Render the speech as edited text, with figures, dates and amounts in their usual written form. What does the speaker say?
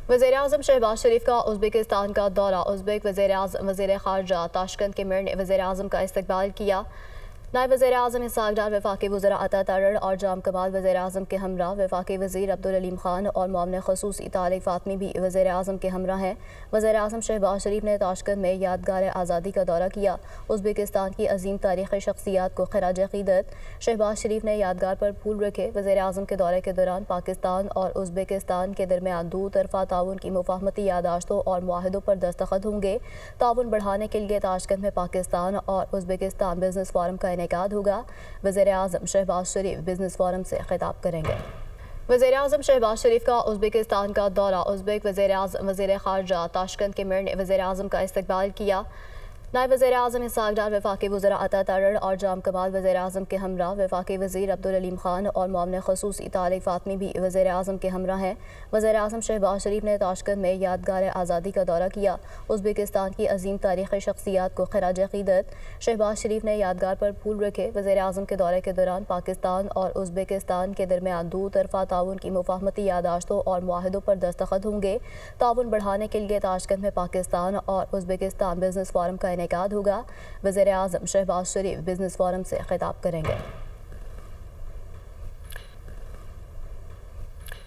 वज़ीर-ए-आज़म शहबाज शरीफ का उज़्बेकिस्तान का दौरा। उज़्बेक वज़ीर ख़ारजा ताशकंद के मेयर ने वज़ीर-ए-आज़म का इस्तकबाल किया। नायब वज़ीर-ए-आज़म इसहाक़ डार, वफ़ाक़ी वज़ीर अता तरर और जाम कमाल वज़ीर-ए-आज़म के हमरा, वफ़ाक़ी वज़ीर अब्दुल अलीम ख़ान और मुआविन ख़ुसूसी तारिक फ़ातमी भी वज़ीर-ए-आज़म के हमरा हैं। वज़ीर-ए-आज़म शहबाज शरीफ ने ताशकंद में यादगार आज़ादी का दौरा किया। उज़्बेकिस्तान की अजीम तारीख़ी शख्सियत को ख़िराज अक़ीदत शहबाज शरीफ ने यादगार पर फूल रखे। वज़ीर-ए-आज़म के दौरे के दौरान पाकिस्तान और उज़्बेकिस्तान के दरमियान दो तरफ़ा ताउन की मुफ़ाहमती याददाश्तों और मुआहदों पर दस्तखत होंगे। ताउन बढ़ाने के लिए ताशकंद में पाकिस्तान और उज़्बेकिस्तान बिज़नेस फोरम का इनेकाद होगा। वज़ीर-ए-आज़म शहबाज शरीफ बिज़नेस फोरम से खिताब करेंगे। वज़ीर-ए-आज़म शहबाज शरीफ का उज़्बेकिस्तान का दौरा। उज़्बेक वज़ीर ख़ारजा ताशकंद के मेयर ने वज़ीर-ए-आज़म का इस्तकबाल किया। नायब वज़ीर-ए-आज़म इसहाक़ डार, वफ़ाक़ी वज़ीर अता तरर और जाम कमाल वज़ीर-ए-आज़म के हमरा, वफ़ाक़ी वज़ीर अब्दुल अलीम ख़ान और मुआविन ख़ुसूसी तारिक फ़ातमी भी वज़ीर-ए-आज़म के हमरा हैं। वज़ीर-ए-आज़म शहबाज शरीफ ने ताशकंद में यादगार आज़ादी का दौरा किया। उज़्बेकिस्तान की अजीम तारीख़ी शख्सियत को ख़िराज अक़ीदत शहबाज शरीफ ने यादगार पर फूल रखे। वज़ीर-ए-आज़म के दौरे के दौरान पाकिस्तान और उज़्बेकिस्तान के दरमियान दो तरफ़ा ताउन की मुफ़ाहमती याददाश्तों और मुआहदों पर दस्तखत होंगे। ताउन बढ़ाने के लिए ताशकंद में पाकिस्तान और उज़्बेकिस्तान बिज़नेस फोरम का इनेकाद होगा। वज़ीर-ए-आज़म शहबाज शरीफ बिज़नेस फोरम से खिताब करेंगे।